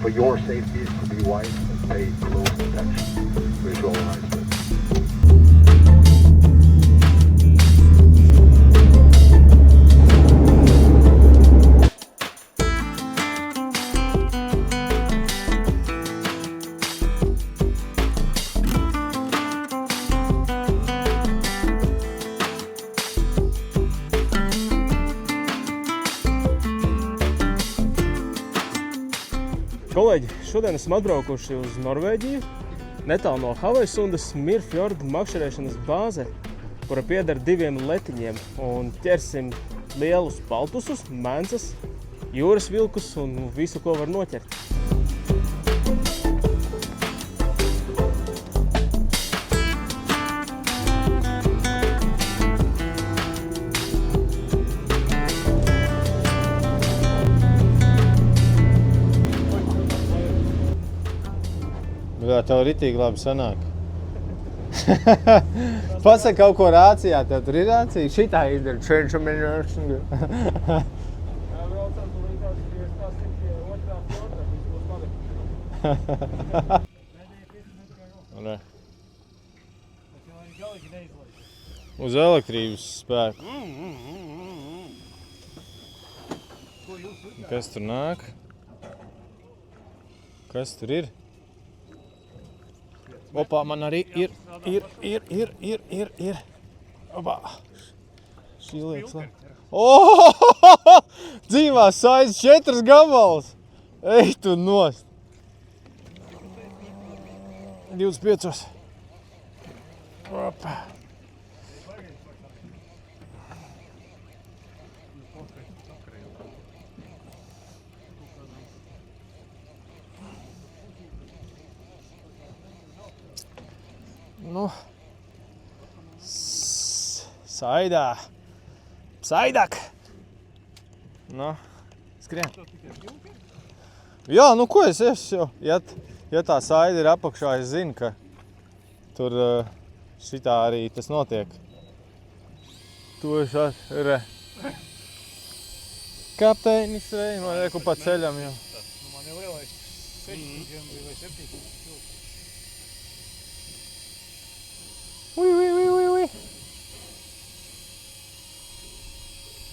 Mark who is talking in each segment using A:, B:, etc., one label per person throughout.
A: for your safety to be wise and pay the lowest attention. Visualize it.
B: Kolēģi, šodien esam atbraukuši uz Norvēģiju, netālu no Havaisundas Mirfjorda makšķerēšanas bāze, kura pieder 2 letiņiem, un ķersim lielus paltusus, mencas, jūras vilkus un visu, ko var noķert.
C: Jā, tev ritīgi labi sanāk. Pasaka kaut ko rācijā, tev tur ir rācija? Šitā izdara. Uz elektrības spēku. Kas tur nāk? Kas tur ir? Opā, man arī ir. Opā. Šī liekas labi. Dzīvās saiz 4 gabals. Ej tu nost. 25. Opā. Nu, Saidak! Nu, skrien. Jā, nu ko es jau, ja tā saida ir apakšā, es zinu, ka tur šitā arī tas notiek. Tu esi re. Kapteinis rei, man lieku pa ceļam jau.
D: Man ir lielais 6 vai 7.
C: Ui.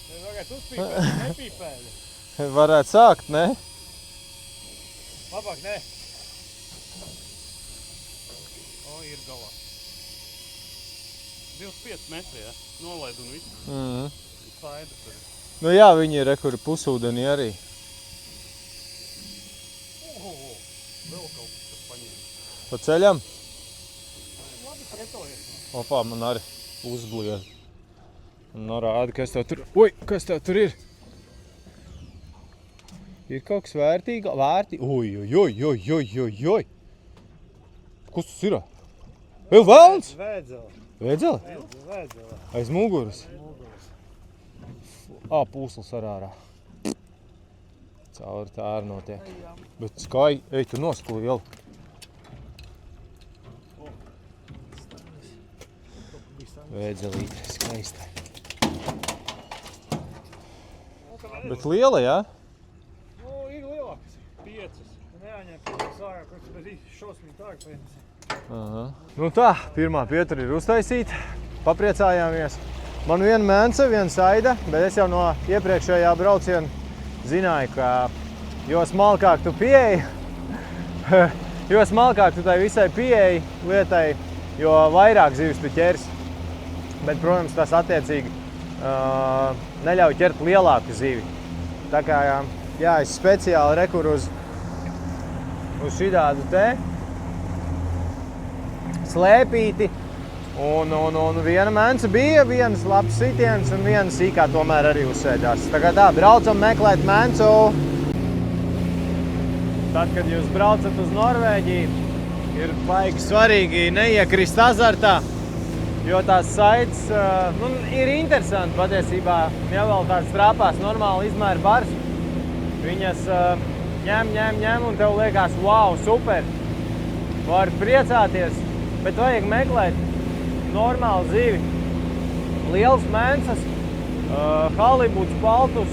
D: Tagad uzpīpēļi, nepīpēļi.
C: Varētu sākt, ne?
D: Labāk, ne. Ir galā. 25 metri, ja? Nolaid un viss. Saida tur.
C: Nu jā, viņi ir kur pusūdenī arī.
D: Vēl kaut kas paņēma.
C: Pa ceļam?
D: Labi, pretojies.
C: Opā, man arī uzblied. Norāda, kas tev tur... Ui, kas tev tur ir? Ir kaut kas vērtīga? Ui. Kas tas ir? Vēl velns?
D: Vēdzeli.
C: Vēdzeli?
D: Vēdzeli.
C: Aiz muguras? Pūsls ar ārā. Cauri tā arī notiek. Bet skai, ej, tu nost lielu. Vēdzelīte, skaista. Bet liela, jā?
D: Nu, ir lielākas. 5. Neaņem pēc sārā, kaut kas šausmīgi tāk paņems.
C: Nu tā, pirmā pietura ir uztaisīta. Papriecājāmies. Man viena mence, viena saida, bet es jau no iepriekšējā brauciena zināju, ka jo smalkāk tu pieeji, jo smalkāk tu tai visai pieeji lietai, jo vairāk zivis tu ķersi. Bet, protams, tas attiecīgi neļauj ķert lielāku zivi. Tā kā, jā, es speciāli rekuru uz šitādu te slēpīti. Un viena mence bija, viens labs sitiens un viena sīkā tomēr arī uzsēdās. Tā kā tā, braucam meklēt mencu. Tad, kad jūs braucat uz Norvēģiju, ir baigi svarīgi neiekrist azartā. Jo tās saites ir interesanti patiesībā, ja vēl tāds trāpās normāli izmēra bars. Viņas ņem un tev liekas, wow, super, var priecāties, bet vajag meklēt normālu zivi. Liels mencas, halibuts, paltus,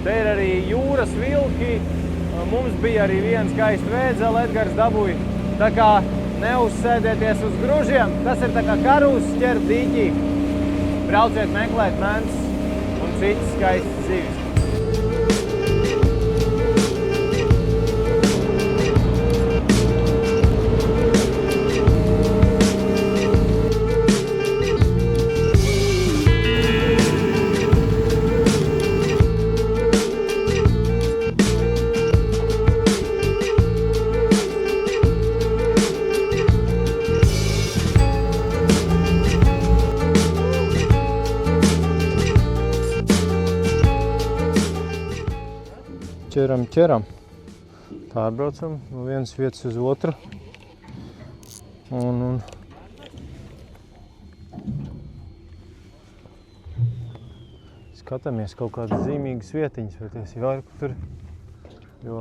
C: te ir arī jūras vilki, Mums bija arī viena skaista vēdzela, Edgars dabūja. Tā kā neuzsēdieties uz gružiem, tas ir tā kā karūs ķert dīķī. Brauciet meklēt mences un citas skaistas zivis. Ķeram. Pārbraucam no vienas vietas uz otru. Un skatāmies kaut kādas zīmīgas vietiņas, vai tiesi vairāk tur, jo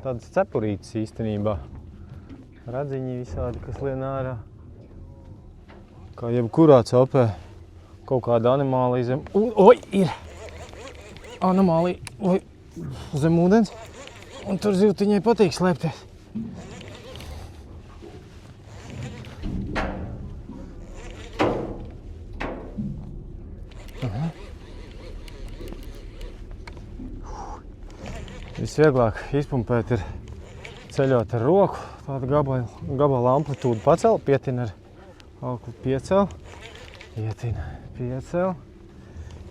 C: tādas cepurītes īstenībā. Radziņi visādi, kas lien ārā. Kā jebkurā celpē kaut kāda animālija zem... Oi, ir! Animālija, oi! Zem ūdens, un tur zivtiņai patīk slēpties. Visvieglāk izpumpēt ir ceļot ar roku, tādu gabala amplitūdu pacel, pietina ar auklu piecel, ietina, piecel,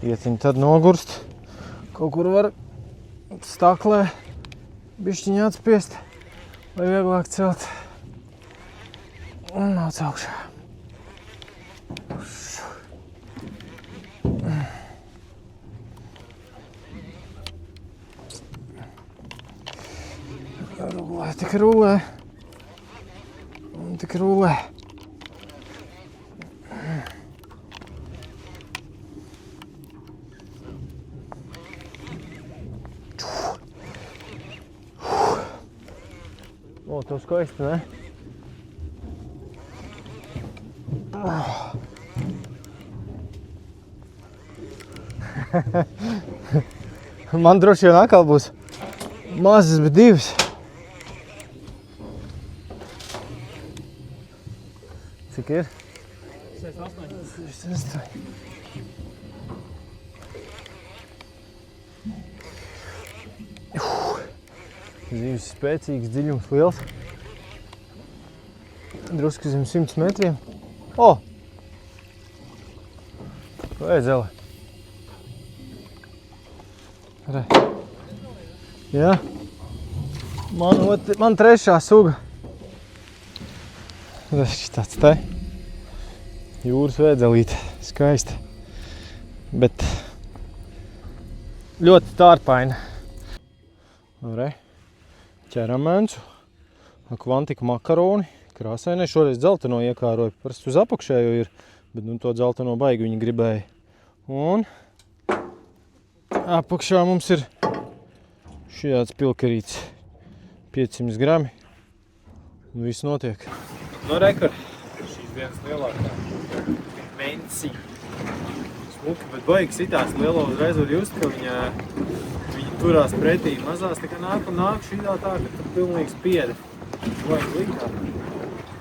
C: ietina, tad nogurst, kaut kur var staklē bišķiņi atspiest, lai vieglāk celt un nāc augšā. Rulē, tik rulē un tik rulē. O, to skaisti, ne? Man droši vien atkal būs mazas, bet divas. Cik ir? 68. Zīves spēcīgs, dziļums liels. Drusku zem 100 metriem. O! Vēdzele. Re. Jā. Man trešā suga. Tāds te. Jūras vēdzelīte. Skaista. Bet ļoti tārpaina. Re. Ķeram mencu. Kvantika makaroni. Krāsainai. Šoreiz dzelteno iekāroju. Parasti uz apakšējo ir. Bet nu to dzelteno baigi viņi gribēja. Un apakšā mums ir šāds pilkerīts. 500 grami. Un viss notiek. No rekord. Šīs vienas lielākā. Menci. Smuki, bet baigi sitās lielo uzreiz var just, ka viņi turās pretī mazās. Tā kā nāk šitā tā, ka tur pilnīgi spieda. Baigi likā.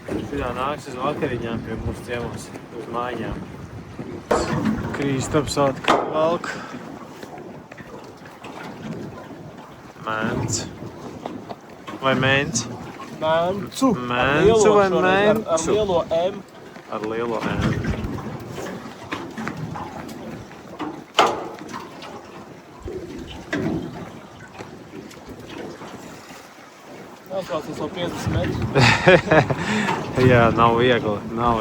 C: Šitā nāks uz vakariņām pie mūsu ciemos, uz mājiņām. Krīstaps atkal valk. Mēnc. Vai mēnc?
B: Mēncu.
C: Mēncu vai mēncu?
B: Ar lielo M.
C: Ar lielo M.
B: Jāprācies no 50 metru.
C: Jā, nav viegli. Nav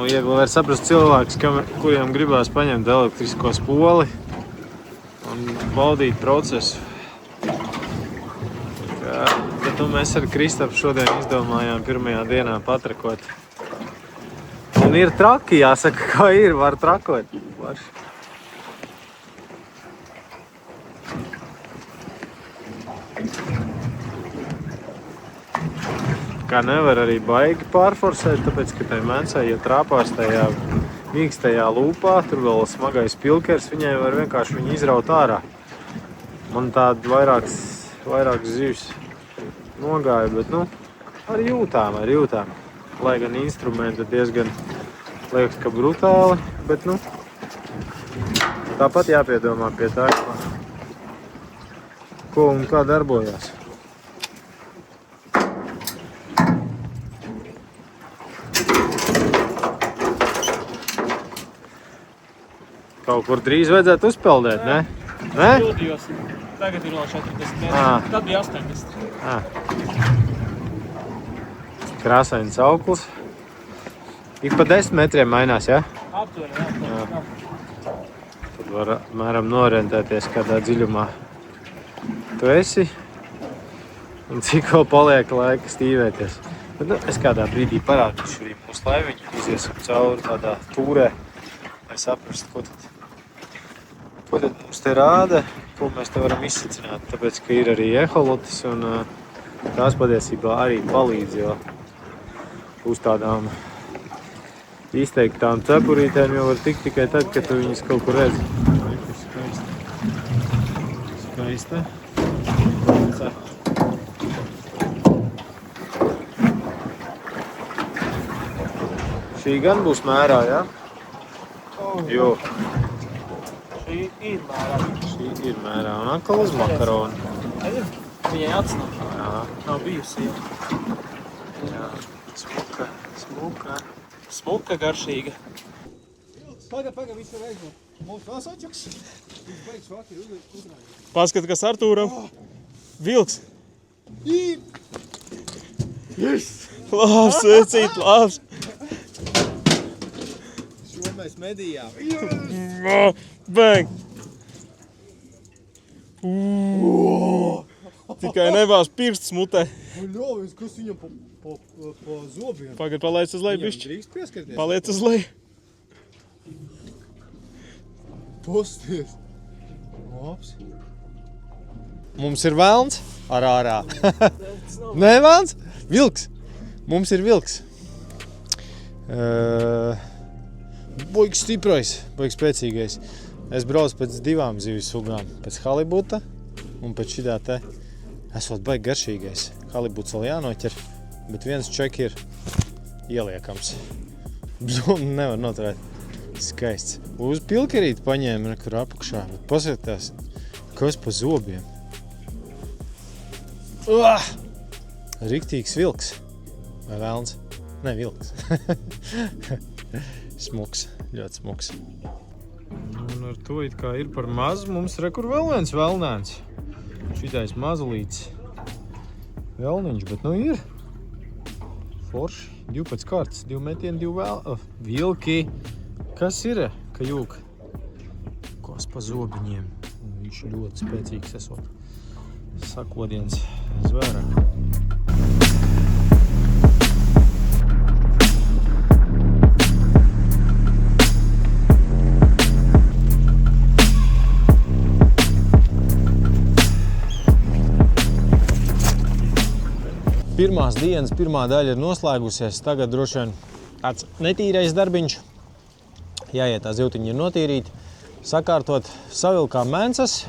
C: viegli var saprast cilvēkus, kuriem gribās paņemt elektrisko spoli un baudīt procesu. Bet mēs ar Kristapu šodien izdomājām pirmajā dienā patrakot. Un ir traki, jāsaka, kā ir, var trakot. Kā nevar arī baigi pārforsēt, tāpēc, ka tai mēncai, ja trāpās tajā mīkstajā lūpā, tur vēl smagais pilkers, viņai var vienkārši viņu izraut ārā. Man tāda vairākas zivs nogāja, bet, nu, ar jūtām. Lai gan instrumenti diezgan liekas, ka brutāli, bet, nu, tāpat jāpiedomā pie tā, ko un kā darbojās. Kaut kur drīz vajadzētu uzpeldēt, ne? Ne?
B: Kļūdījos. Tagad ir vēl 40 metri. Tad bija 80.
C: Krāsains auklis. Ik pa 10 metriem mainās, ja?
B: Aptuveni, jā.
C: Tad var mēram norientēties, kādā dziļumā tu esi un cik vēl paliek laika stīvēties. Bet, nu, es kādā brīdī parādīšu arī mūsu laiviņu, iziesim cauri tādā tūrē, lai saprastu, ko tad mums te rāda, ko mēs te varam izsacināt, tāpēc, ka ir arī eholotis un tās patiesībā arī palīdz, jo uz tādām izteiktām cepurītēm jau var tikt tikai tad, kad tu viņas kaut kur redzi. Skaista. Šī gan būs mērā, jā? Jo.
B: Šī ir mērā.
C: Šī ir mērā un atkal uz makaronu.
B: Viņai atsnāk.
C: Jā.
B: Nav bijusi.
C: Jā.
B: Smuka, garšīga.
D: Paga, viss ir aizmot. Mums vēl sačuks. Viņš baigs vakar uzrādīt.
B: Paskat, kas Artūram. Vilks.
D: Yes!
B: Labs, vecīt, labs.
C: Šo mēs medījām.
B: Bang. Tikai nebās pirsts mutē.
C: Ļovis, kas viņam pa zobiem?
B: Pagad, paliec uz leju bišķi.
C: Drīkst pieskarties?
B: Paliec uz leju.
C: Posties. Labs. Mums ir velns ar ārā. Nē, velns? Vilks. Mums ir vilks. Baigs stiprais, baigs spēcīgais. Es braucu pēc 2 zivis sugām. Pēc halibuta un pēc šitā te. Esot baigi garšīgais. Halibuts vēl jānoķer, bet viens ček ir ieliekams. Zonu nevar noturēt. Skaists. Uz pilkerīti paņēma nekur apakšā, bet pasakatās, kas pa zobiem. Riktīgs vilks. Vai velns? Ne, vilks. Smuks, ļoti smuks. Un ar to it kā ir par mazu. Mums rekur vēl viens velnēns. Šitais mazulīts velniņš, bet nu ir. Forši. 2 pēc kārtas, 2 metieni, 2 vilki. Kas ir, ka jūk? Kos pa zobiņiem. Viņš ļoti spēcīgs esot. Sakodiens zvērā. Pirmās dienas, pirmā daļa ir noslēgusies. Tagad droši vien tāds netīrais darbiņš. Jāiet tā zivtiņi ir notīrīti, sakārtot, savilkām mēncas.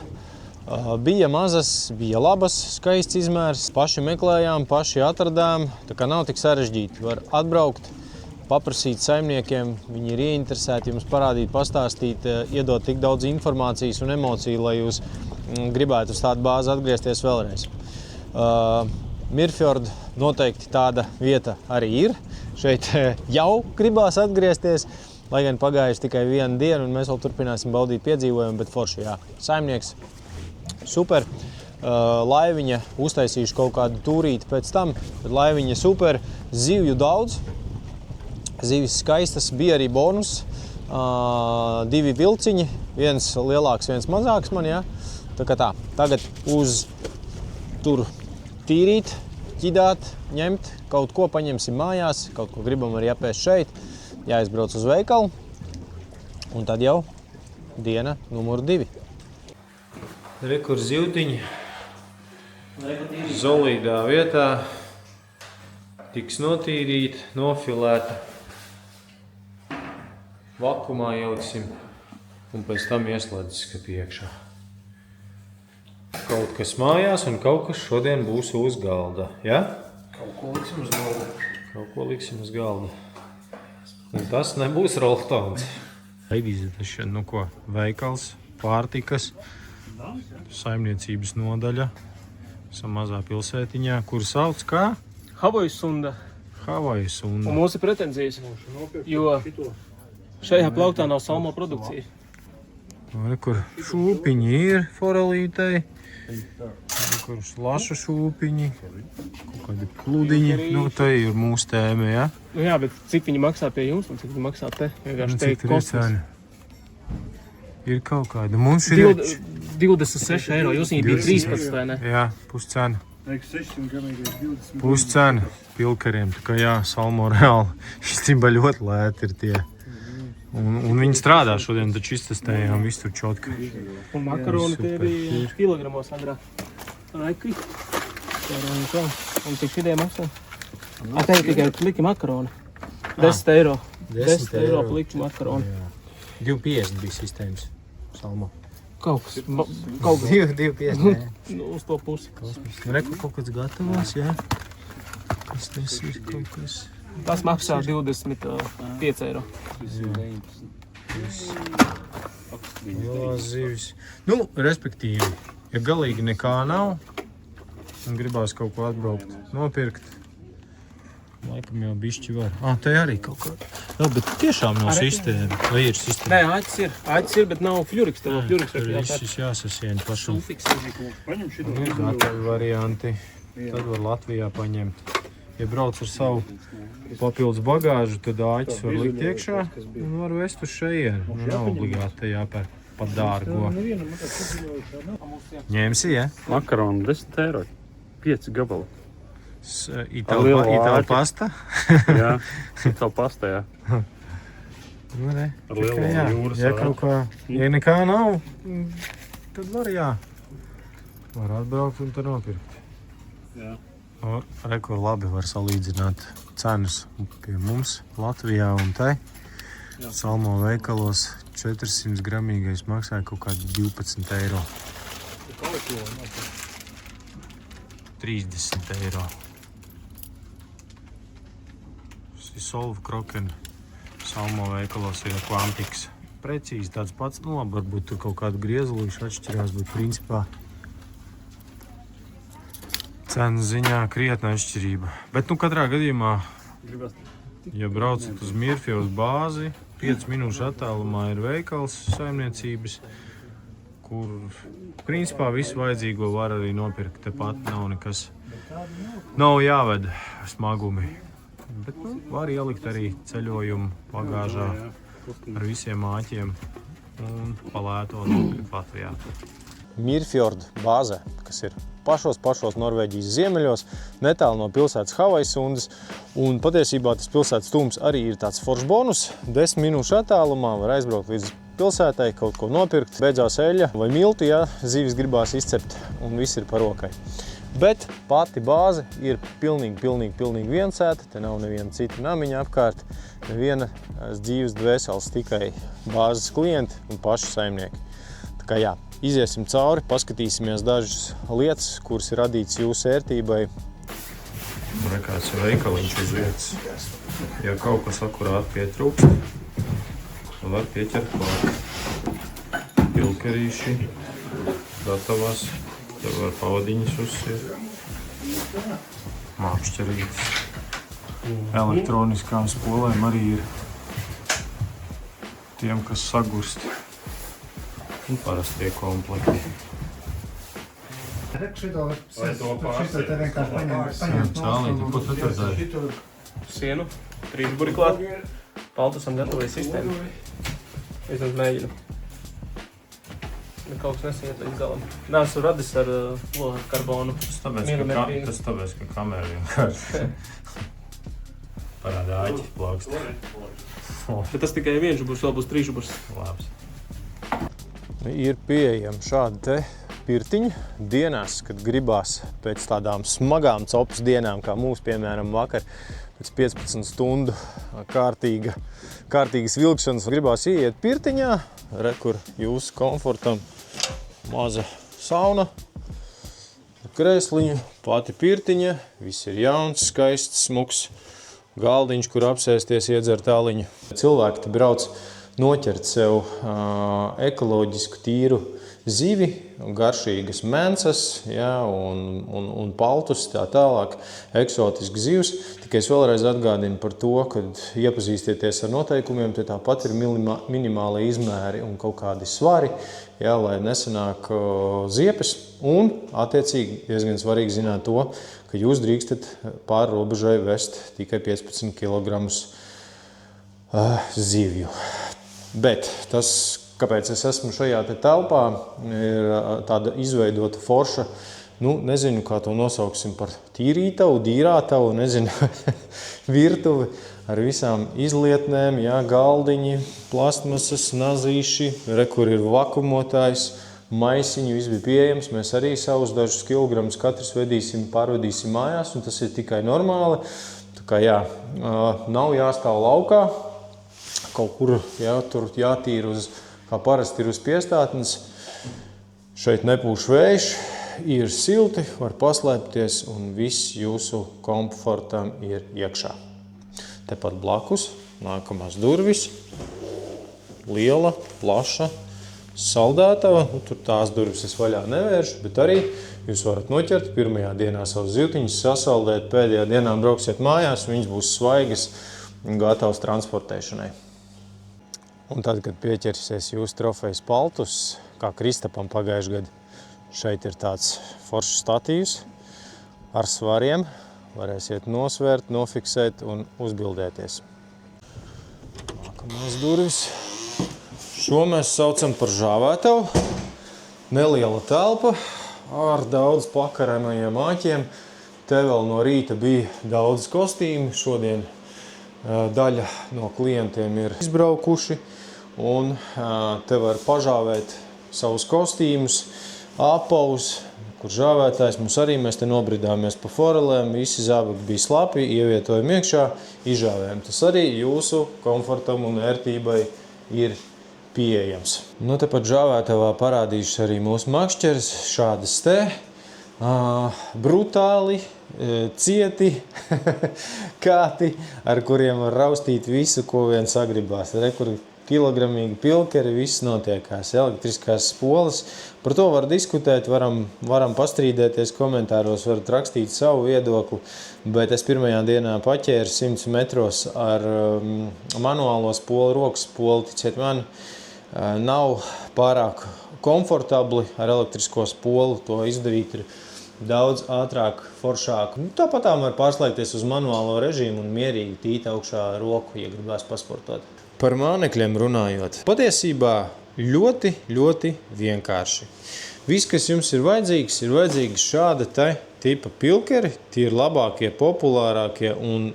C: Bija mazas, bija labas, skaists izmērs. Paši meklējām, paši atradām. Tā kā nav tik sarežģīti. Var atbraukt, paprasīt saimniekiem. Viņi ir ieinteresēti jums parādīt, pastāstīt, iedot tik daudz informācijas un emociju, lai jūs gribētu uz tādu bāzi atgriezties vēlreiz. Mirfjord noteikti tāda vieta arī ir. Šeit jau gribās atgriezties, lai gan pagājuši tikai 1 dienu, un mēs vēl turpināsim baudīt piedzīvojumu, bet forši, jā. Saimnieks, super. Laiviņa uztaisījuši kaut kādu tūrīti pēc tam, bet laiviņa super. Zivju daudz, zivis skaistas, bija arī bonus. 2 vilciņi, viens lielāks, viens mazāks man, jā. Tā kā tā, tagad uz tur tīrīt, ķidāt, ņemt, kaut ko paņemsim mājās, kaut ko gribam arī apēst šeit, jāizbrauc uz veikalu, un tad jau diena numur 2. Rekur zivtiņi, zolīdā vietā, tiks notīrīta, nofilēta, vakumā ieliksim, un pēc tam ieslēdzis, ka iekšā. Kaut kas mājās un kaut kas šodien būs uz galda, ja?
E: Kaut ko liksim uz galda.
C: Kaut ko liksim uz galda. Un tas nebūs roltons. Aizvīzētaši, nu ko, veikals, pārtikas, saimniecības nodaļa, samazā pilsētiņā, kur sauc kā?
B: Havajas sunda.
C: Havajas
B: Un
C: sunda.
B: mums ir pretenzijas, jo šajā plauktā nav salmo produkcija.
C: Kur šūpiņi ir forelītei, kur laša šūpiņi, kaut kādi pludiņi. Nu, te ir mūsu tēma, ja?
B: Nu jā, bet cik viņi maksā pie jums un cik viņi maksā te? Vienkārši
C: Cik
B: teikt
C: tur ir
B: kosmos.
C: cena? Ir kaut kāda. Mums ir
B: 26 eiro, jūs viņi bija 13, vai ne?
C: jā, puscena.
D: 600 gramīgi 20.
C: Puscena pilkariem. Tā kā jā, salmo reāli īstenībā ļoti lēti ir tie. Un viņi strādā šodien, taču iztestējām visu tur čotku.
B: Un makaroni tie
C: Super.
B: bija kilogramos agrāk. Raiki. Un cik šitie maksā? Te ir tikai pliki makaroni. 10 eiro. 10 eiro pliki makaroni.
C: 2,50 bija sistēmas salmo.
B: Kaut kas. Kaut kas.
C: 2,50.
B: Nu, uz to pusi.
C: Reku kaut kāds gatavās, jā. Kas tas ir kaut kas?
B: Tas maksā 25 eiro.
C: Lielās zivis. Nu, respektīvi, ja galīgi nekā nav un gribās kaut ko atbraukt, nopirkt, laikam jau bišķi var. Te arī kaut kā. Jā, bet tiešām nav sistēma. Vai ir sistēma?
B: Nē, āķis ir. Āķis ir, bet nav fļuriks. Tev fļuriks
C: Tur
B: var
C: viss jāsasien pašam.
D: Paņem šito.
C: Ir gatavi varianti. Tad var Latvijā paņemt. Ja brauc ar savu papildus bagāžu, tad āķis var likt iekšā un var vest uz šejienu. Nu, nav obligāti jāpērk pat dārgo. Ņemsi, ja?
F: Makaroni 10 eiro. 5 gabali.
C: Itāļu pasta?
F: Jā, tā pasta, jā.
C: Nu, ne.
F: Ar lielo
C: Jā,
F: jūras
C: ja
F: āķi.
C: kaut kā, ja nekā nav, tad var, jā. Var atbraukt un tad nopirkt.
F: Jā.
C: Rekur labi var salīdzināt cenas pie mums Latvijā un te. Salmo veikalos 400 gramīgais maksāja kaut kādi 12 eiro. 30 eiro. Solva krokeni salmo veikalos ir Atlantiks. Precīzi tāds pats, nu labi, varbūt tur kaut kādu griezulīšu atšķirās, bet principā cenu ziņā krietna atšķirība. Bet nu katrā gadījumā, ja braucat uz Mirfjorda bāzi, 5 minūšu attālumā ir veikals saimniecības, kur principā visu vajadzīgo var arī nopirkt. Tepat nav nekas, nav jāved smagumi. Bet nu, var ielikt arī ceļojumu bagāžā ar visiem āķiem un palēto nopirkt Latvijā. Mirfjorda bāzē, kas ir pašos Norvēģijas ziemeļos, netālu no pilsētas Havajas sundas. Un patiesībā tas pilsētas tūms arī ir tāds foršs bonus. 10 minūšu attālumā var aizbraukt līdz pilsētai, kaut ko nopirkt, beidzās eļļa vai miltu, ja zivis gribās izcept, un viss ir par rokai. Bet pati bāze ir pilnīgi viensēta, te nav neviena cita namiņa apkārt, neviena dzīves dvēseles, tikai bāzes klienti un paši saimnieki. Tā kā jā, iziesim cauri, paskatīsimies dažas lietas, kuras ir radītas jūsu ērtībai. Rekāds veikaliņš uz vietas. Ja kaut kas akurāt pietrūkst, var pieķert klāt. Pilkerīši, gatavās, te var pavadiņas uzsiet. Mākšķerītes. Elektroniskām spolēm arī ir tiem, kas sagurst. Un parastie komplekti. Cālīti, ko tu atradzēji?
B: Sienu, trīsburi klāt. Paltusam gatavoja sistēmu. Es mēģinu. Kaut kas nesiet līdz galam. Nē, esmu radis ar karbonu.
C: Tas tāpēc, ka kamera vienkārši parāda āķi plākst.
B: Bet tas tikai viens žuburs, vēl būs 3 žuburs.
C: Labs. Ir pieejami šādi te pirtiņi dienās, kad gribās pēc tādām smagām copas dienām, kā mūs, piemēram, vakar, pēc 15 stundu kārtīgas vilkšanas, gribās ieiet pirtiņā, re, kur jūsu komfortam maza sauna, krēsliņu, pati pirtiņa, viss ir jauns, skaists, smuks galdiņš, kur apsēsties, iedzert tāliņu. Cilvēki te brauc noķert sev ekoloģisku tīru zivi, garšīgas mencas, ja, un paltus, tā tālāk, eksotisks zivs. Tikai es vēlreiz atgādinu par to, kad iepazīstieties ar noteikumiem, te tāpat ir minimāli izmēri un kaut kādi svari, ja, lai nesanāk ziepes. Un, attiecīgi, diezgan svarīgi zināt to, ka jūs drīkstat pāri robežai vest tikai 15 kg zivju. Bet tas, kāpēc es esmu šajā te telpā, ir tāda izveidota forša, nezinu, kā to nosauksim par tīrītavu, dīrātavu, nezinu, virtuvi ar visām izlietnēm, jā, galdiņi, plastmasas, nazīši, kur ir vakumotājs, maisiņu, viss bija pieejams. Mēs arī savus dažus kilogramus katrs pārvedīsim mājās, un tas ir tikai normāli. Tā kā jā, nav jāstāv laukā, kaut kur, jā, tur jātīra kā parasti ir uz piestātnes. Šeit nepūš vējš, ir silti, var paslēpties, un viss jūsu komfortam ir iekšā. Tepat blakus, nākamās durvis, liela, plaša, saldētava, tur tās durvis es vaļā nevēršu, bet arī jūs varat noķert pirmajā dienā savus zivtiņus, sasaldēt, pēdējā dienā brauksiet mājās, viņas būs svaigas un gatavas transportēšanai. Un tad, kad pieķersies jūsu trofejas paltus, kā Kristapam pagājuši gadu, šeit ir tāds foršs statīvs ar svariem, varēsiet nosvērt, nofiksēt un uzbildēties. Nākamās durvis. Šo mēs saucam par žāvētavu. Neliela telpa ar daudz pakarēmajiem āķiem. Te vēl no rīta bija daudz kostīmi. Šodien daļa no klientiem ir izbraukuši. Un te var pažāvēt savus kostīmus, apavus, kur žāvētājs mums arī. Mēs te nobridāmies pa forelēm, visi zābaki bija slapi, ievietojam iekšā, izžāvējam. Tas arī jūsu komfortam un ērtībai ir pieejams. Tepat žāvētavā parādīšas arī mūsu makšķeres, šādas te, brutāli, cieti kāti, ar kuriem var raustīt visu, ko vien sagribās. Kur kilogramīgi pilkeri, viss notiekās, elektriskās spoles. Par to var diskutēt, varam pastrīdēties komentāros, varat rakstīt savu viedokli, bet es pirmajā dienā paķēru 100 metros ar manuālo spoli, rokas spoli, ticiet man, nav pārāk komfortabli ar elektrisko spoli, to izdarīt ir daudz ātrāk, foršāk. Tāpatām var pārslēgties uz manuālo režīmu un mierīgi tīt augšā roku, ja gribās pasportot. Par mānekļiem runājot, patiesībā ļoti, ļoti vienkārši. Viss, kas jums ir vajadzīgs šāda tipa pilkeri, tie ir labākie, populārākie, un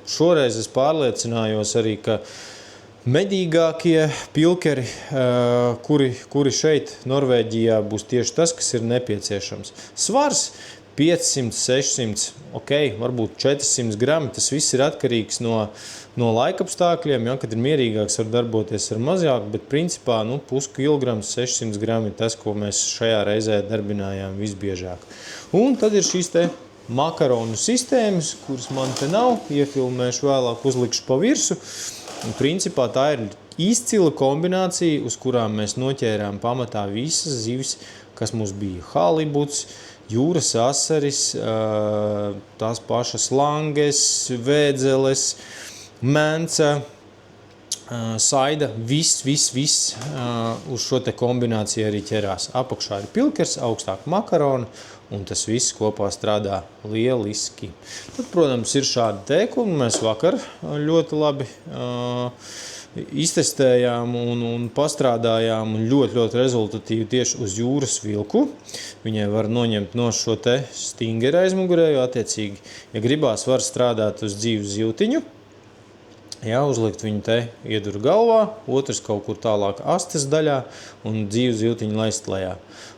C: šoreiz es pārliecinājos arī, ka medīgākie pilkeri, kuri šeit Norvēģijā būs tieši tas, kas ir nepieciešams. Svars 500, 600, varbūt 400 grami, tas viss ir atkarīgs no laikapstākļiem, ja, kad ir mierīgāks, var darboties ar mazāk, bet principā puskilograms 600 grami ir tas, ko mēs šajā reizē darbinājām visbiežāk. Un tad ir šīs te makaronu sistēmas, kuras man te nav, iefilmēšu vēlāk, uzlikšu pa virsu. Un principā tā ir izcila kombinācija, uz kurām mēs noķērām pamatā visas zivis, kas mums bija halibuts, jūras asaris, tās pašas langes, vēdzeles, menca, saida, viss uz šo te kombināciju arī ķerās. Apakšā ir pilkers, augstāk makarona, un tas viss kopā strādā lieliski. Tad, protams, ir šādi teikumi, mēs vakar ļoti labi iztestējām un pastrādājām ļoti, ļoti rezultatīvi tieši uz jūras vilku. Viņai var noņemt no šo te stingeri aizmugurēju, attiecīgi, ja gribās, var strādāt uz dzīvu zivtiņu. Jā, uzlikt viņu te iedur galvā, otrs kaut kur tālāk astes daļā un dzīvu zivtiņu laist lejā.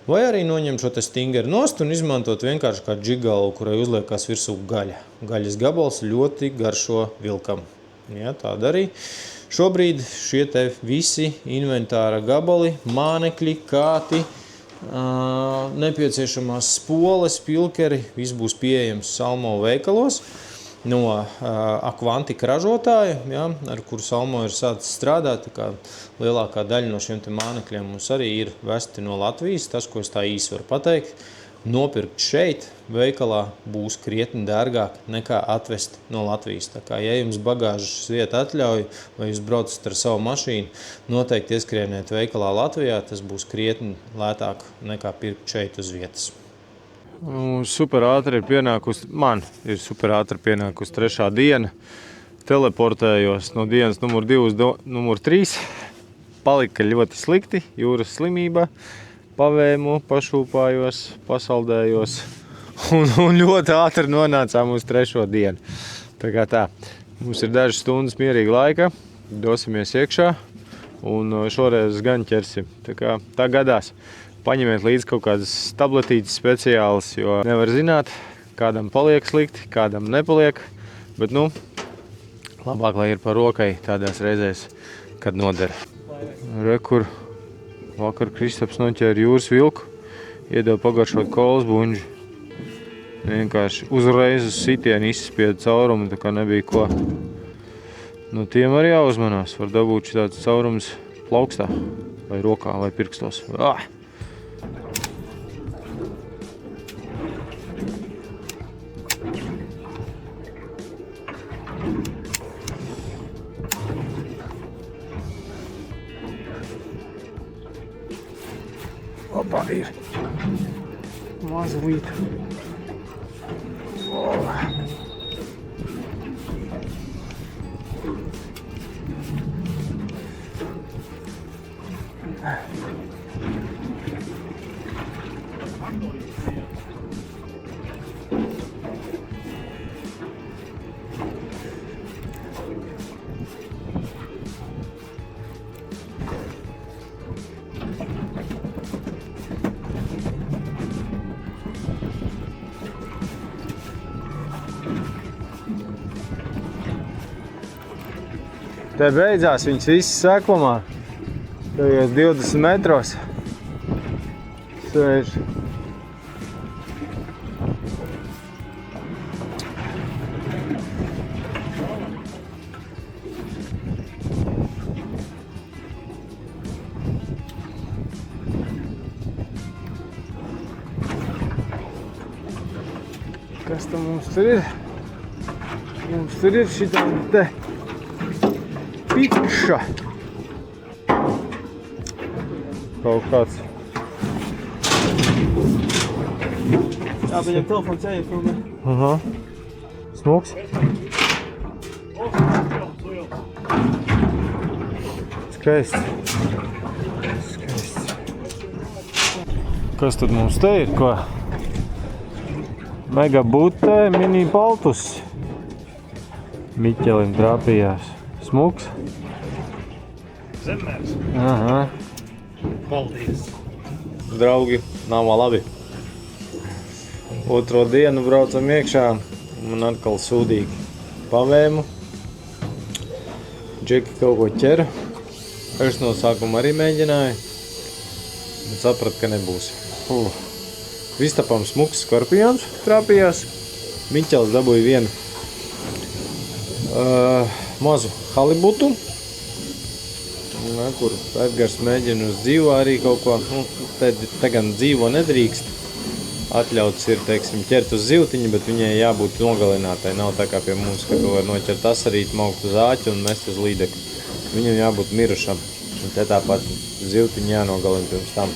C: Vai arī noņemt šo te stingeri nost un izmantot vienkārši kā džigalu, kurai uzliekās virsū gaļa. Gaļas gabals ļoti garšo vilkam. Jā, tāda arī. Šobrīd šie te visi inventāra gabali, mānekļi, kāti, Nepieciešamās spoles, pilkeri, viss būs pieejams Salmo veikalos no Aquantika ražotāja, ja, ar kuru Salmo ir sācis strādāt. Tā kā lielākā daļa no šiem te mānekļiem mums arī ir vesti no Latvijas. Tas, ko es tā īsi varu pateikt, nopirkt šeit veikalā būs krietni dārgāk nekā atvest no Latvijas. Tā kā, ja jums bagāžas vieta atļauj, vai jūs braucat ar savu mašīnu, noteikti ieskrieniet veikalā Latvijā, tas būs krietni lētāk nekā pirkt šeit uz vietas. Super ātri ir pienākusi, man ir super ātri pienākusi 3. diena. Teleportējos no dienas numur 2 uz numur 3. Palika ļoti slikti, jūras slimība. Pavēmu, pašūpājos, pasaldējos un ļoti ātri nonācām uz 3. dienu. Tā kā tā, mums ir dažas stundas mierīga laika, dosimies iekšā un šoreiz gan ķersim. Tā kā tā gadās. Paņemiet līdzi kaut kādas tabletītes speciālas, jo nevar zināt, kādam paliek slikti, kādam nepaliek. Bet, labāk, lai ir par rokai tādās reizēs, kad noder. Rekur. Vakar Kristaps noķēra jūras vilku, iedeva pagaršot kolas buņģi. Vienkārši uzreiz uz sitienu izspieda caurumu, tā kā nebija ko. No tiem arī jāuzmanās. Var dabūt šitāds caurums plaukstā, vai rokā, vai pirkstos. Opa, ir mazliet. Te beidzās viņas visas seklumā. Tajos 20 metros. Sēž. Kas tam mums tur ir? Mums tur ir šitā te piča. Kaut kāds.
B: Jā, viņam telefons jāiefilmē.
C: Aha. Smuks? Skaists. Kas tad mums te ir? Ko? Mega butē, mini paltus. Miķelim trāpījās. Smuks?
D: Zemērs.
C: Aha.
D: Paldies.
C: Draugi, nav labi. Otro dienu braucam iekšā, man atkal sūdīgi pavēmu. Džeki kaut ko ķera. Es no sākuma arī mēģināju, bet sapratu, ka nebūs. Vistapam smuks skorpions trāpījās. Miķels dabūja vienu mazu halibutu, kur Edgars mēģina uz dzīvo arī kaut ko. Te gan dzīvo nedrīkst. Atļauts ir, teiksim, ķert uz zivtiņu, bet viņai jābūt nogalinātai. Nav tā kā pie mums, ka tu var noķert asarīt, maukt uz āķu un mest uz līdeku. Viņam jābūt mirušam. Un te tāpat zivtiņu jānogalina pirms tam.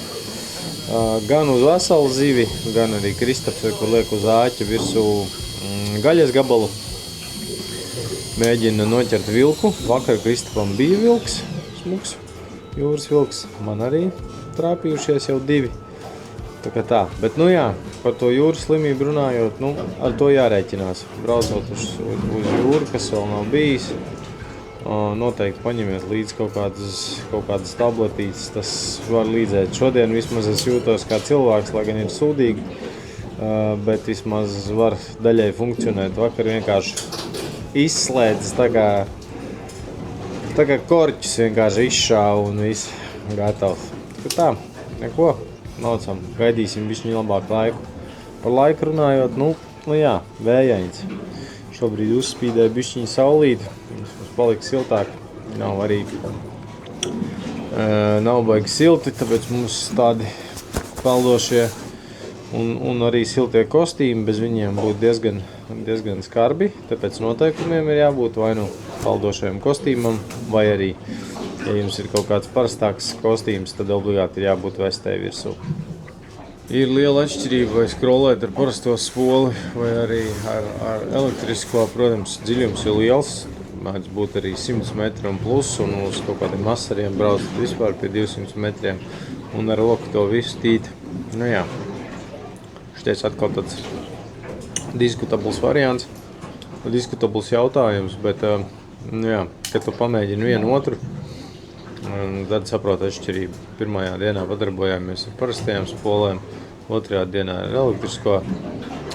C: Gan uz veselu zivi, gan arī Kristaps, kur liek uz āķu virsū gaļas gabalu. Mēģina noķert vilku. Vakar Kristapam bija vilks, smuks, jūras vilks. Man arī trāpījušies jau 2. Tā kā tā. Bet, jā, par to jūras slimību runājot, ar to jārēķinās. Braucot uz jūru, kas vēl nav bijis, noteikti paņemiet līdzi kaut kādas tabletītes. Tas var līdzēt. Šodien vismaz es jūtos kā cilvēks, lai gan ir sūdīgi, bet vismaz var daļai funkcionēt. Vakar vienkārši izslēdzis tā kā korķis vienkārši izšāva un viss gatavs. Tā, neko. Laucam, gaidīsim bišķiņ labāk laiku. Par laiku runājot, nu jā, vējains. Šobrīd uzspīdēja bišķiņ saulīt, mums palika siltāk, nav arī nav baigi silti, tāpēc mums tādi peldošie un arī siltie kostīmi, bez viņiem būtu diezgan skarbi, tāpēc noteikumiem ir jābūt vai nu peldošajam kostīmam, vai arī, ja jums ir kaut kāds parastāks kostīms, tad obligāti ir jābūt vestei virsū. Ir liela atšķirība, vai skrolēt ar parasto spoli, vai arī ar elektrisko, protams, dziļums ir liels, mēdz būt arī 100 metri un plus, un uz kaut kādiem asariem braucat vispār pie 200 metriem, un ar roku to visu tīt. Nu jā, šitais atkal tāds diskutabls variants, diskutabls jautājums, bet, nu jā, kad tu pamēģini vienu otru, tad saprot atšķirību. Pirmajā dienā padarbojāmies ar parastajām spolēm, otrajā dienā ar elektrisko.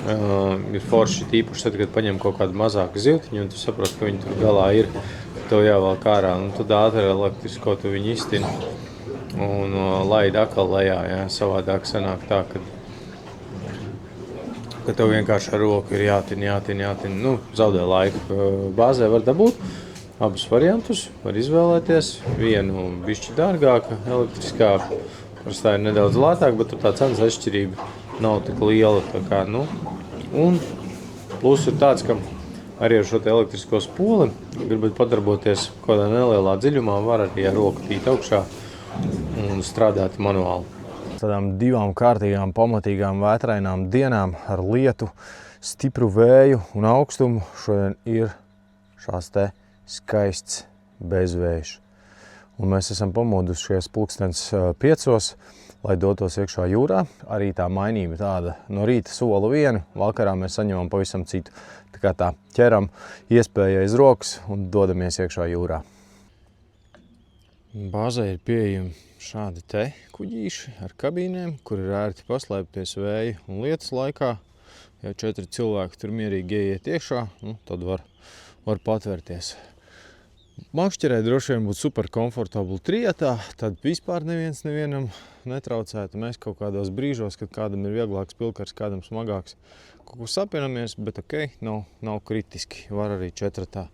C: Ir forši tīpaši tad, kad paņem kaut kādu mazāku zivtiņu, un tu saproti, ka viņi tur galā ir, tev jāvelk ārā, un tad ātri ar elektrisko tu viņu iztini un laid atkal lejā, jā. Savādāk sanāk tā, ka tev vienkārši ar roku ir jātin, nu, zaudē laiku. Bāzē var dabūt abus variantus, var izvēlēties, vienu bišķi dārgāka, elektriskā, parastā ir nedaudz lētāk, bet tur tā cenas atšķirība nav tik liela, tā kā, nu, un plus ir tāds, ka arī ar šo te elektrisko spoli, gribat padarboties kādā nelielā dziļumā, var arī ar roku tīt augšā un strādāt manuāli. Tādām divām kārtīgām, pamatīgām vētrainām dienām ar lietu, stipru vēju un augstumu šodien ir šās te skaists bezvējš. Un mēs esam pamodušies pulkstens 5, lai dotos iekšā jūrā. Arī tā mainība tāda, no rīta sola vienu, vakarā mēs saņemam pavisam citu. Tā kā tā ķeram iespēja aiz rokas un dodamies iekšā jūrā. Bāzē ir pieejami šādi te kuģīši ar kabīnēm, kur ir ērti paslēpties vēja un lietus laikā. Ja 4 cilvēki tur mierīgi ieiet iekšā, nu, tad var patvērties. Makšķerē droši vien būtu super komfortabli trietā, tad vispār neviens nevienam netraucētu. Mēs kaut kādos brīžos, kad kādam ir vieglāks pilkars, kādam smagāks, kaut ko sapinamies, bet ok, nav kritiski, var arī 4.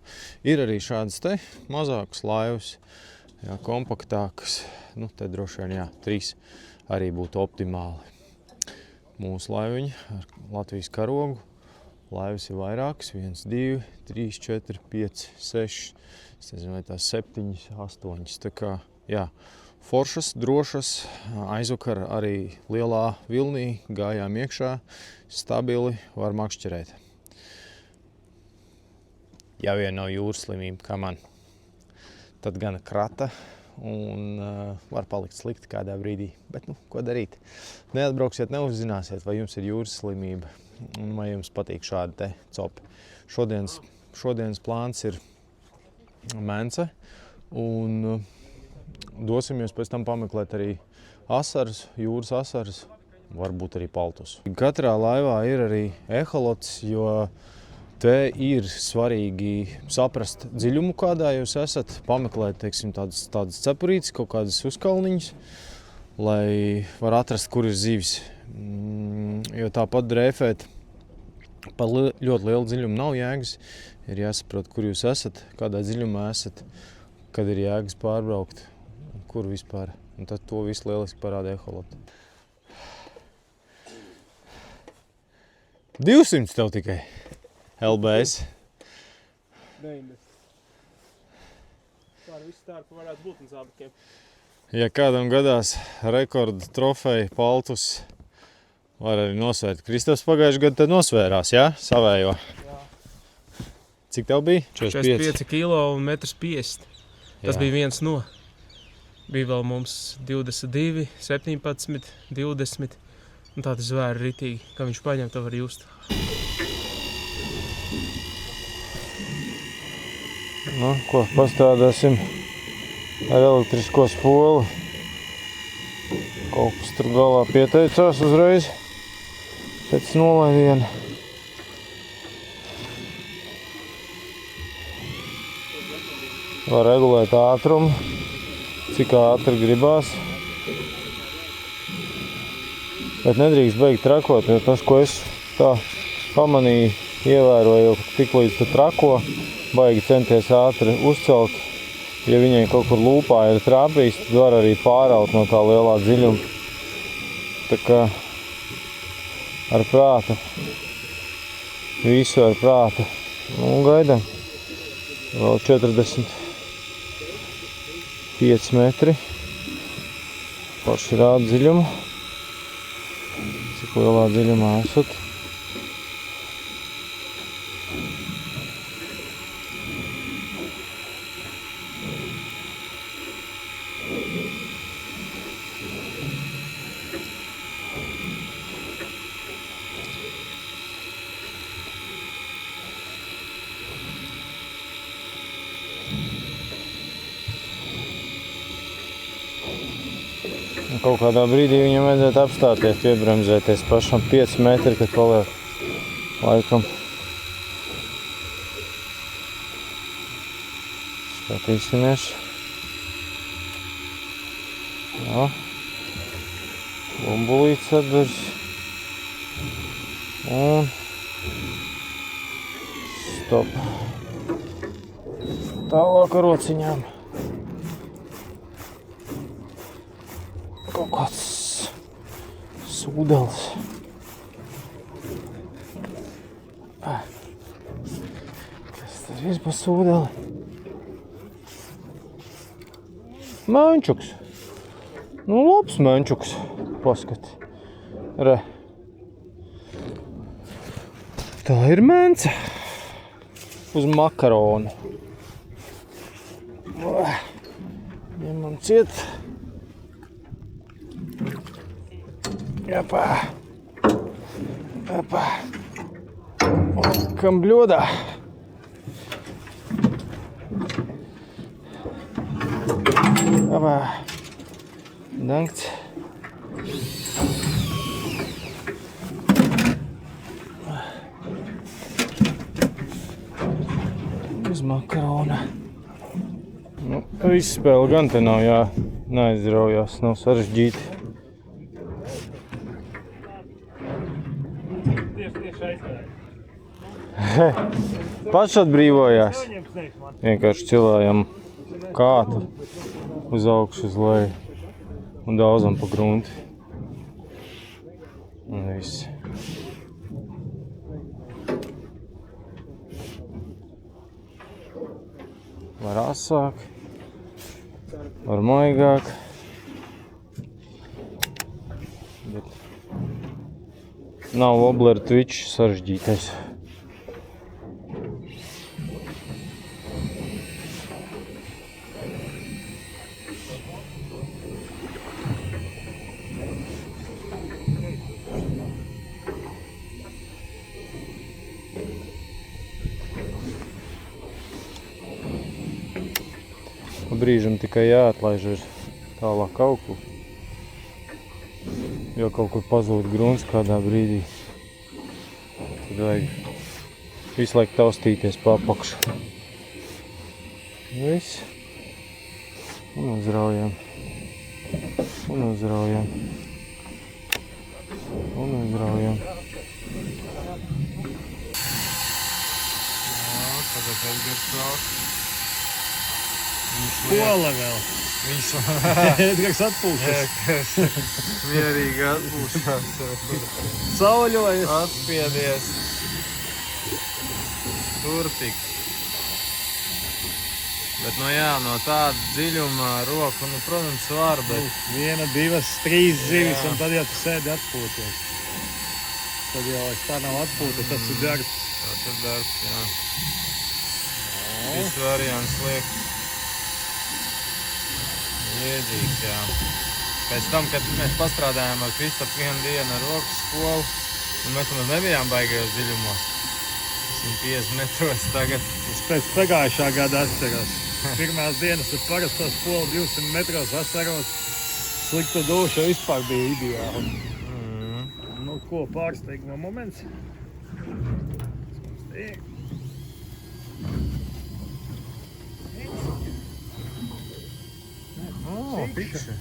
C: Ir arī šādas te mazākas laivas, jā, kompaktākas, nu te droši vien, jā, 3 arī būtu optimāli. Mūsu laiviņa ar Latvijas karogu, laivas ir vairākas, 1, 2, 3, 4, 5, 6, es nezinu, vai tās 7, 8, tā kā, jā, foršas, drošas, aizvakar arī lielā vilnī gājām iekšā, stabili, var makšķerēt. Ja vien nav jūras slimība, kā man, tad gana krata un var palikt slikti kādā brīdī, bet, nu, ko darīt? Neatbrauksiet, neuzzināsiet, vai jums ir jūras slimība un vai jums patīk šādi te copi. Šodienas plāns ir Mence, un dosimies pēc tam pameklēt arī asaras, jūras asaras, varbūt arī paltus. Katrā laivā ir arī eholots, jo te ir svarīgi saprast dziļumu, kādā jūs esat, pameklēt, teiksim, tādas cepurītes, kaut kādas uzkalniņas, lai var atrast, kur ir zivis. Jo tāpat drēfēt pa ļoti lielu dziļumu nav jēgas. Ir jāsaprot, kur jūs esat, kādā dziļumā esat, kad ir jēgas pārbraukt, kur vispār. Un tad to visu lieliski parāda eholoti. 200 tev tikai LBS.
B: 90. Pār visu tārpu varētu būt un zābakiem.
C: Ja kādam gadās rekordu trofeju paltus, var arī nosvērt. Kristaps pagājuši gadu tad nosvērās, jā? Savējo. Cik tev bija?
B: 45 kilo un 1,50 m. Tas bija viens no. Bija vēl mums 22, 17, 20. Un tādi zvēri ritīgi, kā viņš paņem, to var just.
C: Nu, ko pastrādāsim ar elektrisko spoli. Kaut kas tur galā pieteicās uzreiz pēc nolaidiena. Var regulēt ātrumu, cik ātri gribās. Bet nedrīkst beigt trakot, jo tas, ko es tā pamanīju, ievēroju, ka tik līdz tu trako, baigi centies ātri uzcelt. Ja viņai kaut kur lūpā ir trāpījis, tad var arī pāraut no tā lielā dziļuma. Tā kā ar prātu, visu ar prātu. Nu, gaidām. Vēl 45 metri. Paši rāda dziļumu. Cik lielā dziļumā esat. Kaut kādā brīdī viņam vajadzētu apstāties, piebremzēties pašam 5 metri, kad paliek laikam. Skatīsimies. Jā. Bumbulīts atdars. Un stop. Tālāk ar rociņām. Kaut kāds sūdelis. Kas tas ir pa sūdeli? Menčuks. Nu, labs menčuks. Paskati. Re. Tā ir mence. Uz makaronu. Ņemam ciet. Jāpā. Jāpā. Kam bļodā. Jāpā. Dankts. Uz makarona. Nu, viss spēle gan te nav neaizraujās, nav sarežģīti. Paši atbrīvojās. Vienkārši cilājam kātu uz augšu, uz leju un daudzam pa grunti. Un viss. Var asāk, var maigāk. Bet nav wobbler twitch sarežģītais. Brīžam tikai jāatlaiž ir tālāk auglu, jo kaut kur pazūd grunts kādā brīdī. Tad vajag visu laiku taustīties pa apakšu. Viss. Un uzraujam. Un uzraujam. Un uzraujam. Jā, tagad Edgars nāk.
D: Pola vēl.
C: Viņš
D: Edgars atpūšas.
C: mierīgi atpūšās.
D: Sauļojas.
C: Atspiedies. Turpik. Bet, nu jā, no tāda dziļuma roku, nu, protams, var, bet...
D: 1, 2, 3 zivis, un tad jau tu sēdi atpūties. Tad jau tā nav atpūta, tas ir darbs.
C: Tas ir darbs, jā. Viss variants liek. Iedzīgs, jā. Pēc tam, kad mēs pastrādājām ar Kristapu vienu dienu ar roku skolu, un mēs mums nebijām baigajos dziļumos. 150 metros tagad.
D: Es pēc pagājušā gada atceros. Pirmās dienas ar parasto skolu 200 metros asarot. Slikta duša vispār bija ideāli. Nu, ko pārsteiguma moments.
C: Pikši.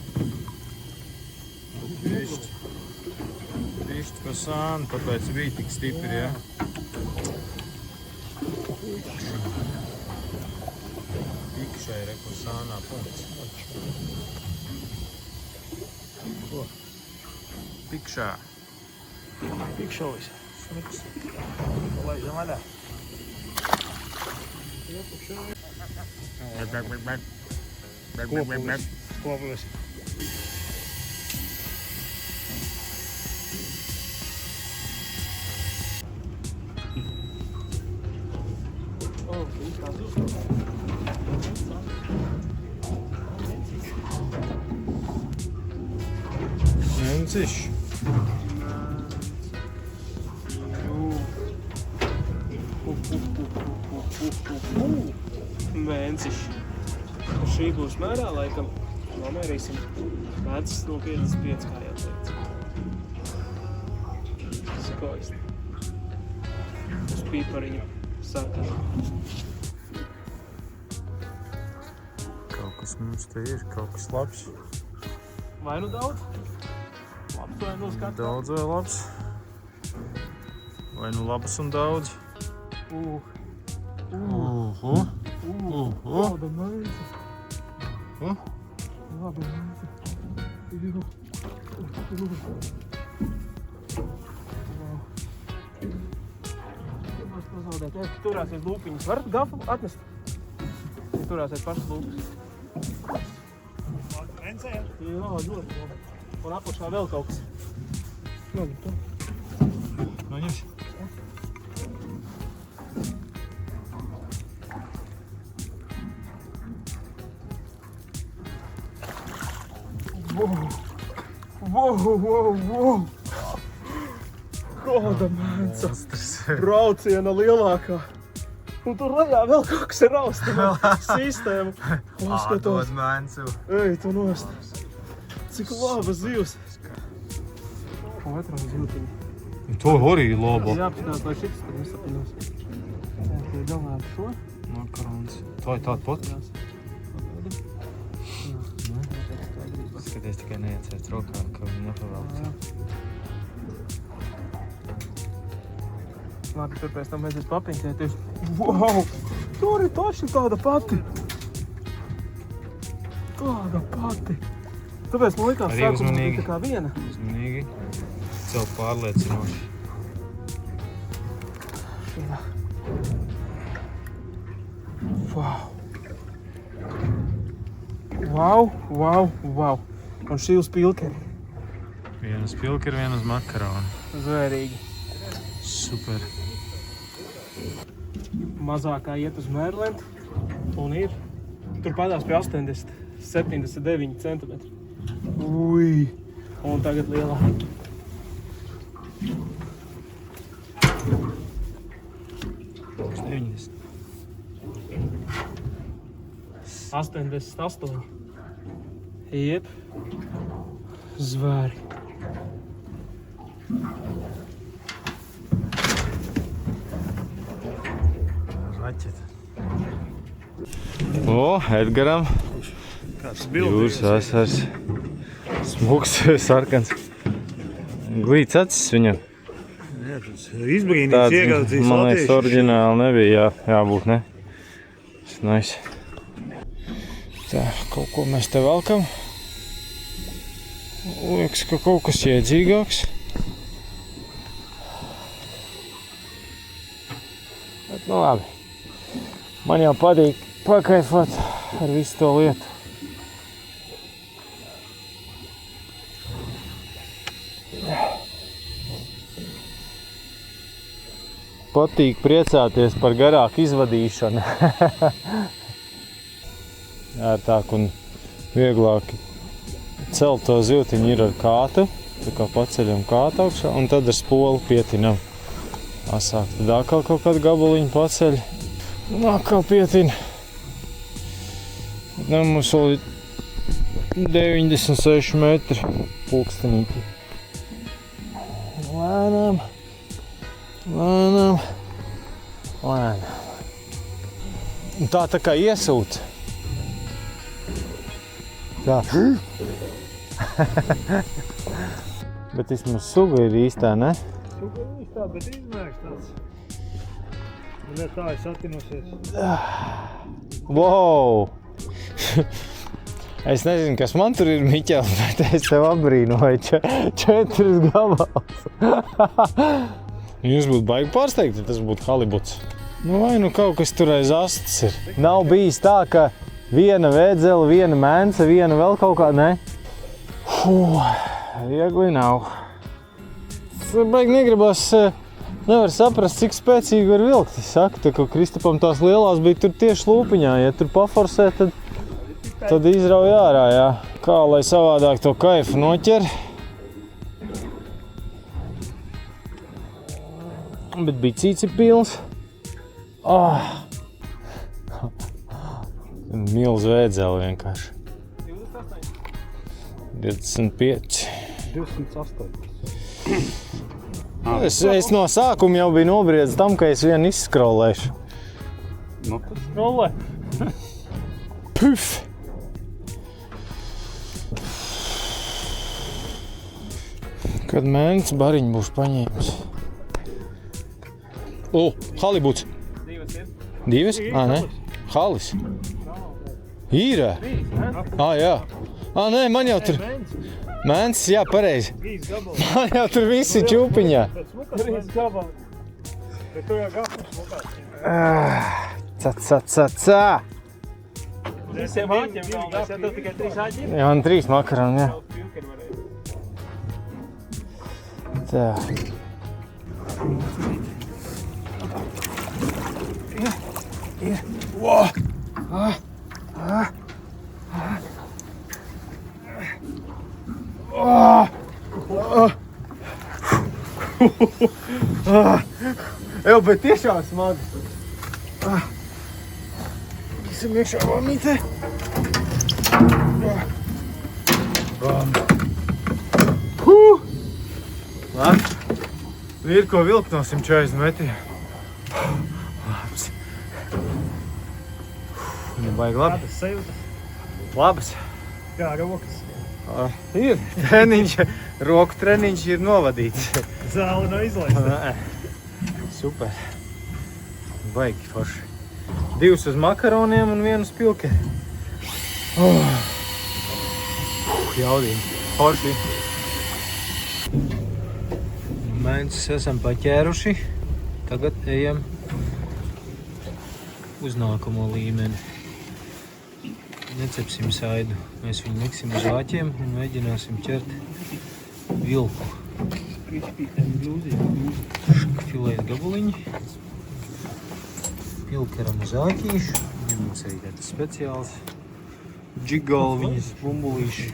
C: ko sāna, tāpēc bija tik stipri, ja? Pikšai, re, ko sānā punkts. Pikšā.
B: Pikšovis.
C: Laižam vaļā.
B: Kopulis.
C: Menciš.
B: Mēnciš. Šī būs mērā, laikam. Nomērīsim. Mēcis no 55, kā jau teicu. Skoisti. Uz pīpariņu sarkanu.
C: Kaut kas mums te ir, kaut kas labs.
B: Vai nu daudz? Labs vai nu skatā?
C: Daudz vai labs? Vai nu labs un daudz?
B: Kāda mēģi. Labi mēģi. Turēsies lūpiņas. Varat gafu atnest? Turēsies pašas lūpas. Jā, ļoti. Un apakšā vēl kaut kas. Labi, to.
C: Noņemsi?
B: Wow. Kāda mēca. Brauciena lielākā. Un tur lejā vēl kaut kas ir rausta. Sistēma.
C: Atdod mēncu.
B: Ej, tu nost. Cik laba zivs. Otrā zivtiņa.
C: To arī laba.
B: Jāapskatās, lai šitas tad nesapinos. Jā, tie galvā ar šo.
C: Makarons. Tā ir tāda pat? Skaties, tikai neiecēt rokā, ka viņi nepavēlta.
B: Labi, tur pēc tam vajadzēs papiņķēties. Wow! Tur ir taši tāda pati. Tāda pati. Tāpēc man likās
C: Arī
B: sākumā
C: uzmanīgi.
B: bija tā kā viena.
C: Uzmanīgi. Ceļ pārliecinoši.
B: Šitā. Wow. Un šī uz pilkeri.
C: Viena uz pilkeri, viena uz makaronu.
B: Zvērīgi.
C: Super.
B: Mazākā iet uz Mērlentu un ir tur padās pie 80, 79 centimetri. Ui! Un tagad lielā.
C: Uz 90.
B: 88. Jep. Zvēri.
C: Raķeta. O, Edgaram.
D: Kāds
C: Jūras asars. Smuks, sarkans. Glīts acis viņam.
D: Izbrīnīts ieraudzījis
C: man liekas,
D: latiešu.
C: oriģināli nebija jābūt, ne? Nice. Tā, kaut ko mēs te velkam. Liekas, ka kaut kas iedzīgāks. Bet, nu labi. Man jau patīk pakaifot ar visu to lietu. Patīk priecāties par garāku izvadīšanu. Ērtāk un vieglāk celt to zivtiņu ir ar kātu. Tā kā paceļam kātu augšā un tad ar spolu pietinam. Asāk tad atkal kaut kādu gabaliņu paceļ. Un atkal pietina. Nu, mums vēl ir 96 metri pulkstenīti. Lēnām. Un tā kā iesūc. Tā. Bet vismaz suga ir īstā, ne?
D: Suga ir īstā, bet izmērs tāds. Un tā ir satinusies.
C: Wow! Es nezinu, kas man tur ir, Miķel, bet es tev apbrīnoju 4 gabals. Jūs būtu baigi pārsteigti, ja tas būtu halibuts. Nu vai nu kaut kas tur aiz astes ir. Nav bijis tā, ka viena vēdzele, viena mēnce, viena vēl kaut kā, ne? Viegli nav. Es baigi negribas, nevar saprast, cik spēcīgi var vilkt. Es saku, tā, ka Kristapam tās lielās bija tur tieši lūpiņā. Ja tur paforsē, tad izrauj ārā, jā. Kā lai savādāk to kaifu noķer. Bet bicīts ir pilns. Milz vēdzeli vienkārši. 25.
F: 208.
C: Es no sākuma jau biju nobriedzis tam, ka es vienu izskrolēšu.
F: Nu, tad skrolē.
C: Puf! Kad mēnesis bariņu būs paņēmis. Halibuts. Divas? Ne? Halis. Ir? Jā. Nē, man jau tur... Mēnesis, jā, pareizi. Man jau tur visi čūpiņā.
D: Bet tu jau gafus smukās.
B: Visiem āķiem galvenais, ja tev tikai 3 āķi ir?
C: Jā, man 3 makaroni, jā. Tā. Jau, bet tiešām smagi. Esam iekšā vannītē. Labi. Ir ko vilkt no 140 metriem. Labs. Viņa baigi labi.
D: Tādas sajūtas.
C: Labas.
D: Kā rokas.
C: Ir. Treniņš, roku treniņš ir novadīts.
D: Zāle nav izlaista.
C: Super. Baigi forši. 2 uz makaroniem un 1 uz pilke. Jaudīgi. Forši. Mēnesis esam paķēruši. Tagad ejam uz nākamo līmeni. Necepsim saidu. Mēs viņu liksim uz āķiem un mēģināsim ķert vilku. Filēt gabaliņi. Pilkeram uz āķīšu. Viņam mums arī tāds speciāls džigalviņas, bumbulīši.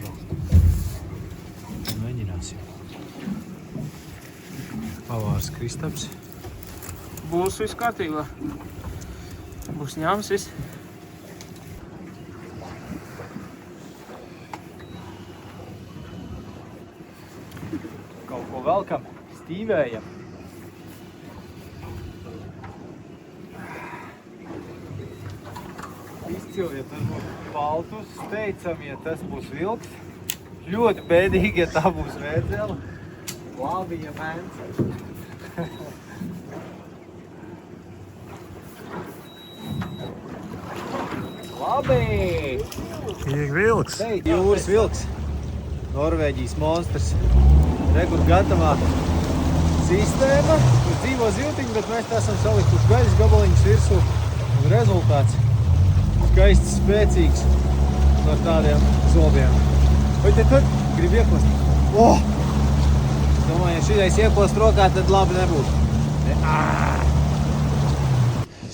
C: Mēģināsim. Pavārs Kristaps.
B: Būs viss kārtībā. Būs ņēmis viss.
C: Kaut ko velkam, stīvējam. Izcili, ja tas būs paltus, steicam, ja tas būs vilks. Ļoti bēdīgi, ja tā būs vēdzela. Labi, ja mēns. Labi!
D: Ir vilks.
C: Jūras vilks. Norvēģijas monstrs. Rekur gatavā sistēma. Tur dzīvo ziltiņi, bet mēs tā esam salikuši gaļas gabaliņus virsū. Un rezultāts skaists, spēcīgs ar tādiem zobiem. Vai te tur grib iekost? Es domāju, ja šitais iekost rokā, tad labi nebūtu.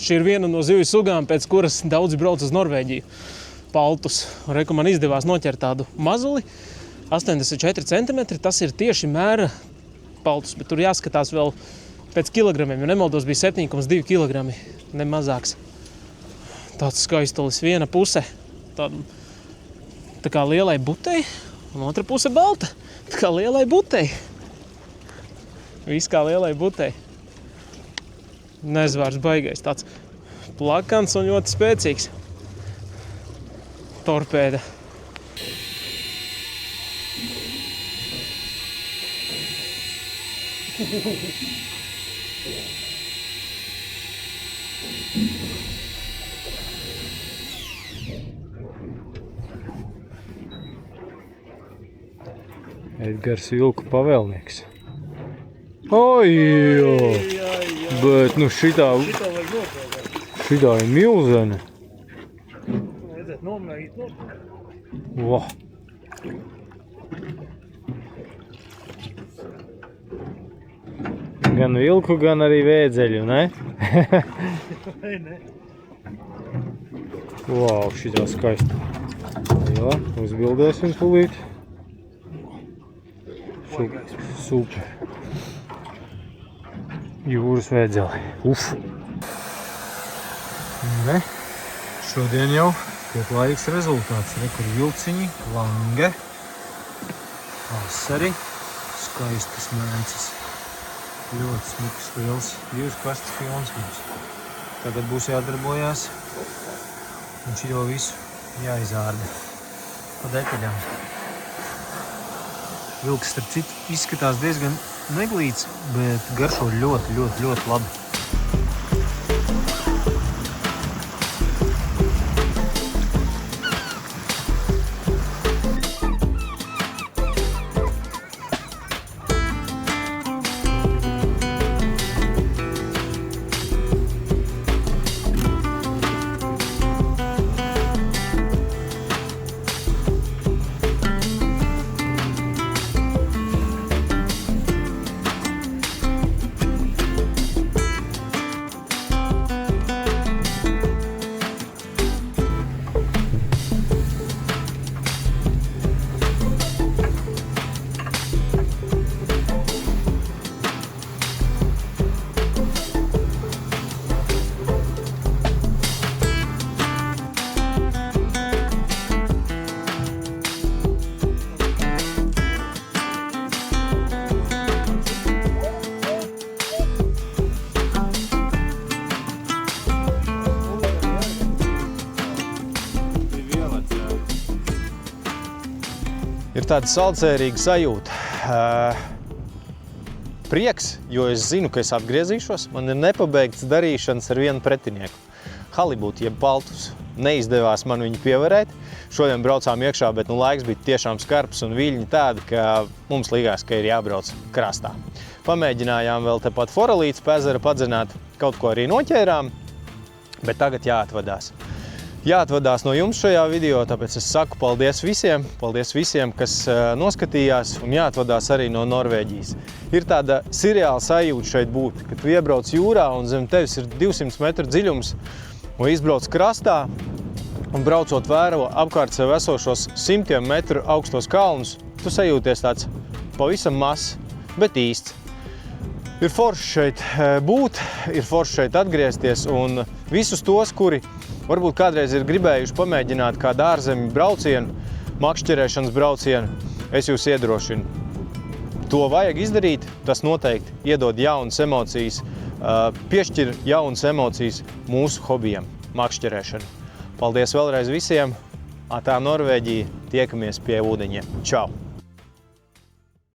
B: Šī ir viena no zivju sugām, pēc kuras daudzi brauc uz Norvēģiju. Paltus. Reku man izdevās noķert tādu mazuli. 84 cm, tas ir tieši mēra paltus, bet tur jāskatās vēl pēc kilogramiem, jo nemaldos bija 7,2 kilogrami, ne mazāks. Tāds skaistulis, viena puse tā kā lielai butei, un otra puse balta, tā kā lielai butei. Viss kā lielai butei. Nezvārs baigais, tāds plakans un ļoti spēcīgs. Torpēda.
C: Edgars vilku pavēlnieks. Oi, bet nu šitā ir milzene.
D: Vajadzētu nomērīt
C: Vah. Gan vilku, gan arī vēdzeļu, ne? Wow, šitā skaisti. Jā, uzbildēsim tūlīt. Super. Jūras vēdzeli. Uf. Ne? Šodien jau pieklājīgs rezultāts. Re, kur vilciņi, lange, asari, skaistas mēnces. Ļoti smukas liels, 2 kastes pilns mums. Tagad būs jādarbojās un šito visu jāizārda pa detaļām. Vilks, starp citu, izskatās diezgan neglīts, bet garšo ļoti labi. Ir tāda saldsērīga sajūta. Prieks, jo es zinu, ka es atgriezīšos. Man ir nepabeigts darīšanas ar vienu pretinieku. Halibutu, jeb paltus. Neizdevās man viņu pievarēt. Šodien braucām iekšā, bet laiks bija tiešām skarbs un viļņi tādi, ka mums likās, ka ir jābrauc krastā. Pamēģinājām vēl tepat Forelītes pezera padzināt, kaut ko arī noķērām, bet tagad jāatvadās. Jāatvadās no jums šajā video, tāpēc es saku paldies visiem, kas noskatījās, un jāatvadās arī no Norvēģijas. Ir tāda seriāla sajūta šeit būt, kad tu iebrauc jūrā un zem tevis ir 200 metru dziļums, un izbrauc krastā, un braucot vēro apkārt sev esošos 100 metru augstos kalnus, tu sajūties tāds pavisam mazs, bet īsts. Ir forši šeit būt, ir forši šeit atgriezties, un visus tos, kuri varbūt kādreiz ir gribējuši pamēģināt kādu ārzemju braucienu, makšķerēšanas braucienu, es jūs iedrošinu. To vajag izdarīt, tas noteikti iedod jaunas emocijas, piešķir jaunas emocijas mūsu hobijam, makšķerēšanu. Paldies vēlreiz visiem, atā Norvēģija, tiekamies pie ūdeņiem. Čau!